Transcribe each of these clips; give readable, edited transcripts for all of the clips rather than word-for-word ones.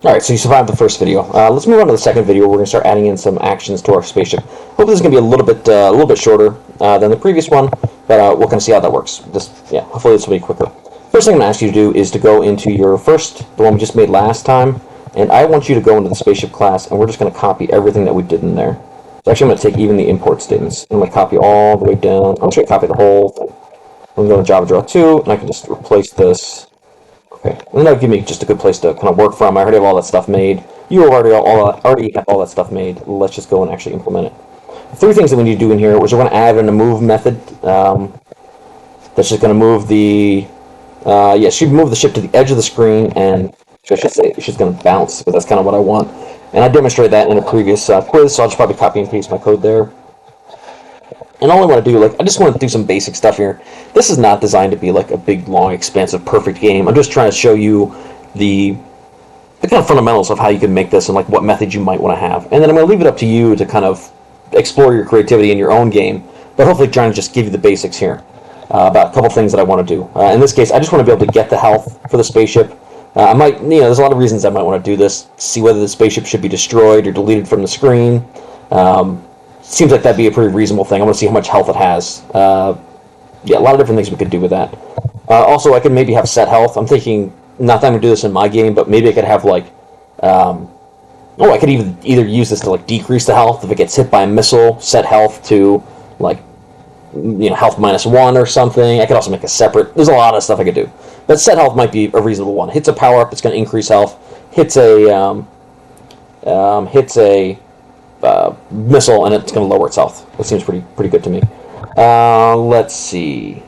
Alright, so you survived the first video. Let's move on to the second video. We're going to start adding in some actions to our spaceship. Hopefully this is going to be a little bit shorter than the previous one, but we're going to see how that works. Hopefully this will be quicker. First thing I'm going to ask you to do is to go into your the one we just made last time, and I want you to go into the spaceship class, and we're just going to copy everything that we did in there. So actually I'm going to take even the import statements. I'm going to copy all the way down. I'm just going to copy the whole thing. I'm going to go to JavaDraw 2, and I can just replace this. Okay, and that'll give me just a good place to kind of work from. I already have all that stuff made. You already have all that stuff made. Let's just go and actually implement it. Three things that we need to do in here is we're going to add in a move method. That's just going to move the she'd move the ship to the edge of the screen, and I should say she's going to bounce, but that's kind of what I want. And I demonstrated that in a previous quiz, so I'll just probably copy and paste my code there. And all I want to do, I just want to do some basic stuff here. This is not designed to be like a big, long, expansive, perfect game. I'm just trying to show you the kind of fundamentals of how you can make this and what method you might want to have. And then I'm going to leave it up to you to kind of explore your creativity in your own game, but hopefully trying to just give you the basics here about a couple things that I want to do. In this case, I just want to be able to get the health for the spaceship. There's a lot of reasons I might want to do this. See whether the spaceship should be destroyed or deleted from the screen. Seems like that'd be a pretty reasonable thing. I want to see how much health it has. A lot of different things we could do with that. Also, I could maybe have set health. I'm thinking, not that I'm going to do this in my game, but maybe I could have I could either use this to decrease the health if it gets hit by a missile, set health to health -1 or something. I could also make a separate. There's a lot of stuff I could do, but set health might be a reasonable one. Hits a power up, it's going to increase health. Hits a missile, and it's going to lower its health. That seems pretty good to me. Let's see.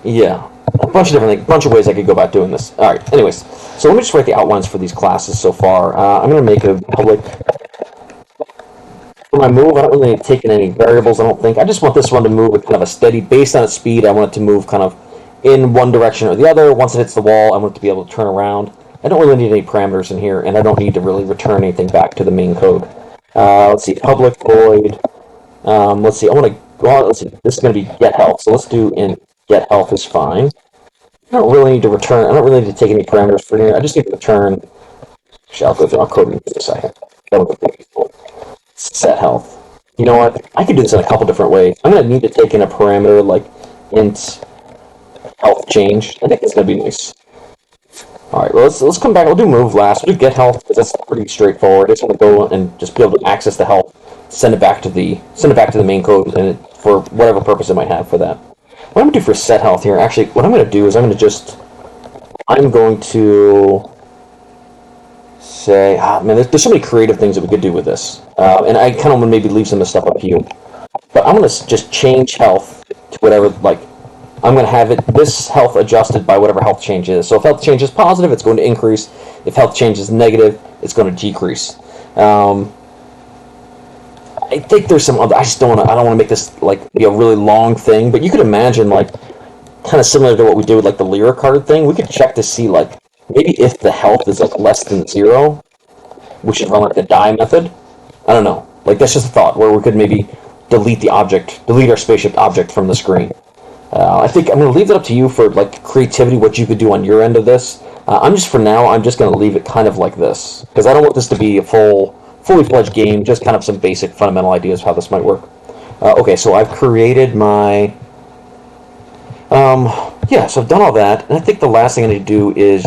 Yeah, a bunch of different things, bunch of ways I could go about doing this. All right. Anyways, so let me just write the outlines for these classes so far. I'm going to make a public. For my move, I don't really take in any variables. I don't think. I just want this one to move with kind of a steady, based on its speed. I want it to move kind of in one direction or the other. Once it hits the wall, I want it to be able to turn around. I don't really need any parameters in here, and I don't need to really return anything back to the main code. Let's see, public void. Let's see, let's see, this is going to be get health, so let's do in get health is fine. I don't really need to return, I don't really need to take any parameters for here, I just need to return, actually I'll go through, I'll code in just a second. Set health. You know what, I could do this in a couple different ways. I'm going to need to take in a parameter like int health change. I think it's going to be nice. Alright, well, let's come back. We'll do move last. We'll do get health, because that's pretty straightforward. I just want to go and just be able to access the health, send it back to the main code, and for whatever purpose it might have for that. What I'm going to do for set health here, actually, what I'm going to do is I'm going to say, man, there's so many creative things that we could do with this. And I kind of want to maybe leave some of the stuff up to you. But I'm going to just change health to whatever, I'm going to have this health adjusted by whatever health change is. So if health change is positive, it's going to increase. If health change is negative, it's going to decrease. I think there's some other. I don't want to make this be a really long thing. But you could imagine kind of similar to what we did with the Lyra card thing. We could check to see maybe if the health is less than 0, we should run the die method. I don't know. That's just a thought where we could maybe delete our spaceship object from the screen. I think I'm going to leave it up to you for creativity, what you could do on your end of this. I'm just going to leave it kind of like this, because I don't want this to be a fully fledged game, just kind of some basic fundamental ideas of how this might work. Okay, so I've created my, so I've done all that, and I think the last thing I need to do is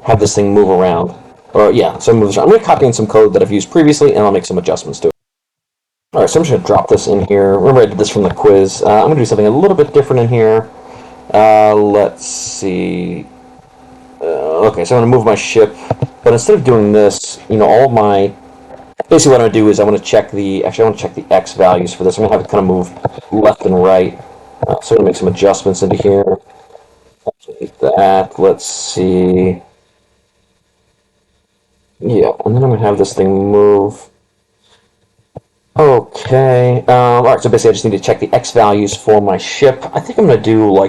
have this thing move around. So I'm going to copy in some code that I've used previously, and I'll make some adjustments to it. Alright, so I'm just going to drop this in here. Remember I did this from the quiz. I'm going to do something a little bit different in here. Let's see. Okay, so I'm going to move my ship. But instead of doing this, basically what I'm going to do is I want to check the X values for this. I'm going to have it kind of move left and right. So I'm going to make some adjustments into here. Like that. Let's see. Yeah, and then I'm going to have this thing move. Okay. Alright, so basically I just need to check the X values for my ship. I think I'm going to do I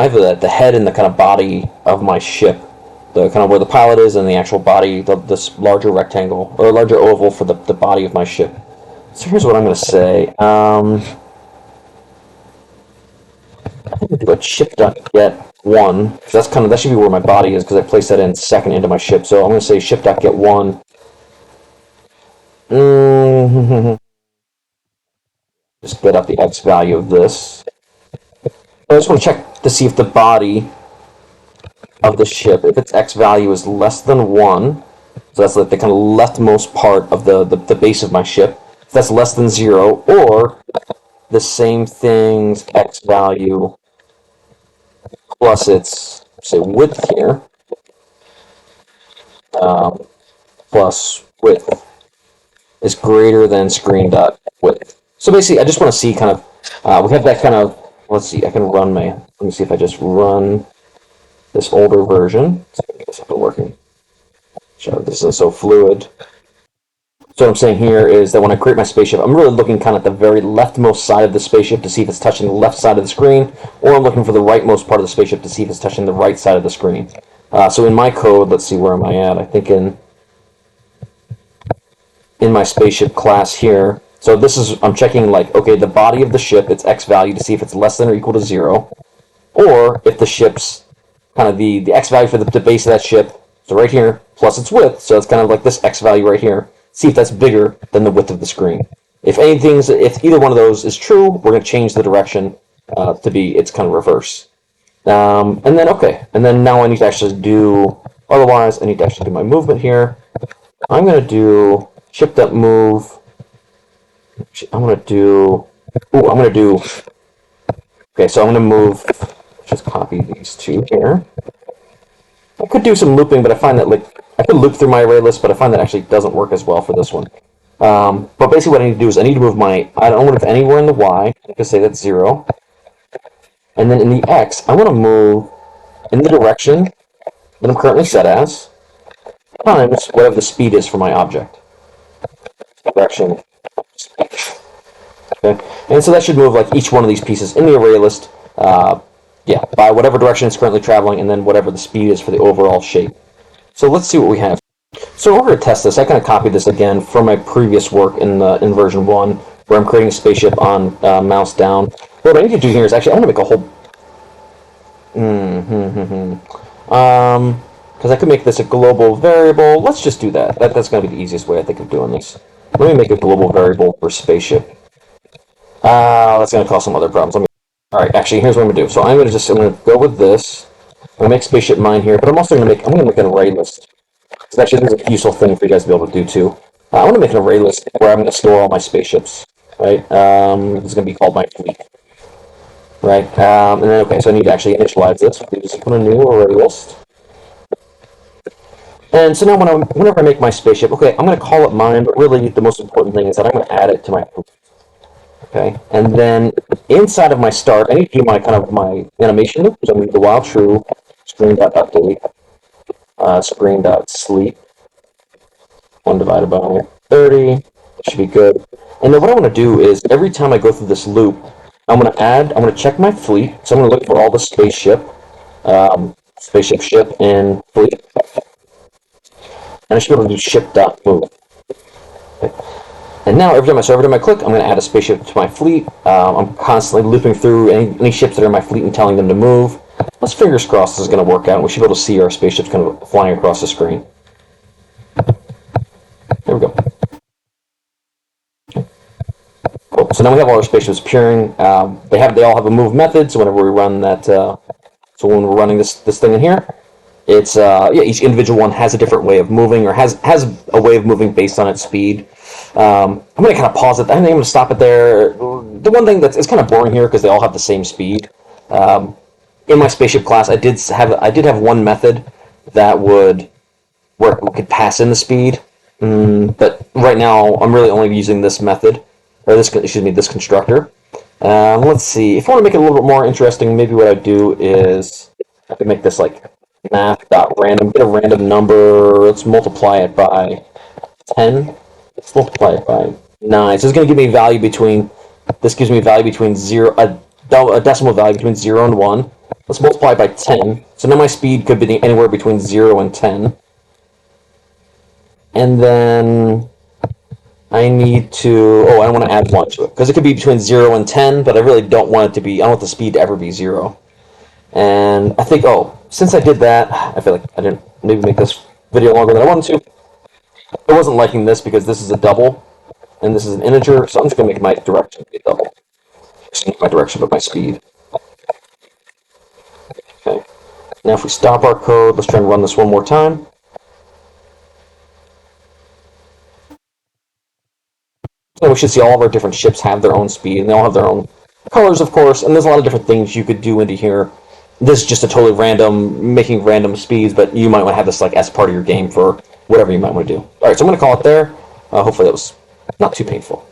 have the head and the kind of body of my ship. The kind of where the pilot is and the actual body, this larger rectangle, or larger oval for the body of my ship. So here's what I'm going to say. But ship.get1, because that should be where my body is, because I placed that in second into my ship. So I'm going to say ship.get1. Just get up the x value of this. I just want to check to see if the body of the ship, if its x value is less than 1, so that's like the kind of leftmost part of the base of my ship, if that's less than 0, or the same thing's x value plus its, say, width here, plus width is greater than screen.width. So basically, I just want to see kind of, we have that kind of, let's see, I can run let me see if I just run this older version. Let's see if I can get this up and working. Sure, this isn't so fluid. So what I'm saying here is that when I create my spaceship, I'm really looking kind of at the very leftmost side of the spaceship to see if it's touching the left side of the screen, or I'm looking for the rightmost part of the spaceship to see if it's touching the right side of the screen. So in my code, let's see, where am I at? I think in my spaceship class here. So this is, I'm checking like, okay, the body of the ship, its x value, to see if it's less than or equal to 0, or if the ship's kind of the x value for the base of that ship, so right here, plus its width, so it's kind of like this x value right here. See if that's bigger than the width of the screen. If either one of those is true, we're going to change the direction to be its kind of reverse. And then, okay, and then now I need to actually do, otherwise I need to actually do my movement here. I'm going to do ship.move. Okay, so I'm going to move, just copy these two here. I could do some looping, but I find that I could loop through my array list, but I find that actually doesn't work as well for this one. But basically what I need to do is I need to move I don't want to move anywhere in the y. I can say that's 0. And then in the x, I want to move in the direction that I'm currently set as, times whatever the speed is for my object. Direction, speed. Okay? And so that should move like each one of these pieces in the array list, by whatever direction it's currently traveling, and then whatever the speed is for the overall shape. So let's see what we have. So in order to test this, I kind of copied this again from my previous work in version 1, where I'm creating a spaceship on mouse down. What I need to do here is actually, I want to make a whole... because I could make this a global variable. Let's just do that. That's going to be the easiest way, I think, of doing this. Let me make a global variable for spaceship. That's going to cause some other problems. Alright, actually, here's what I'm going to do. So I'm going to go with this. I'm going to make spaceship mine here, but I'm also going to make an array list. So actually, this is a useful thing for you guys to be able to do too. I want to make an array list where I'm going to store all my spaceships. Right? This is going to be called my fleet. Right? And then, okay, so I need to actually initialize this. Just put a new array list. And so now whenever I make my spaceship, okay, I'm going to call it mine, but really the most important thing is that I'm going to add it to my fleet. Okay, and then inside of my start, I need to do my animation loop. So I'm going to do the while true, screen.update, screen.sleep, 1 divided by 30. That should be good. And then what I want to do is every time I go through this loop, I'm going to check my fleet. So I'm going to look for all the spaceship ship, and fleet. And I should be able to do ship.move. Okay. And now, every time I click, I'm going to add a spaceship to my fleet. I'm constantly looping through any ships that are in my fleet and telling them to move. Let's fingers crossed this is going to work out, and we should be able to see our spaceships kind of flying across the screen. There we go. Cool. So now we have all our spaceships appearing. They all have a move method, so whenever we run that, so when we're running this thing in here, it's each individual one has a different way of moving, or has a way of moving based on its speed. I'm going to kind of pause it. I think I'm going to stop it there. The one thing it's kind of boring here because they all have the same speed. In my spaceship class, I did have one method that where it could pass in the speed, but right now I'm really only using this method, or this constructor. Let's see. If I want to make it a little bit more interesting, maybe what I'd do is I could make this like math.random, get a random number. Let's multiply it by 10. Let's multiply it by 9. So it's going to give me a value between. This gives me a value between a decimal value between 0 and 1. Let's multiply it by 10. So now my speed could be anywhere between 0 and 10. And then I need to, I want to add 1 to it, because it could be between 0 and 10, but I really don't want it to be, I don't want the speed to ever be 0. And I think, since I did that, I feel like I didn't maybe make this video longer than I wanted to. I wasn't liking this because this is a double, and this is an integer, so I'm just going to make my direction be a double. Not my direction, but my speed. Okay. Now if we stop our code, let's try and run this one more time. So we should see all of our different ships have their own speed, and they all have their own colors, of course, and there's a lot of different things you could do into here. This is just a totally random, making random speeds, but you might want to have this like as part of your game for whatever you might want to do. Alright, so I'm going to call it there. Hopefully that was not too painful.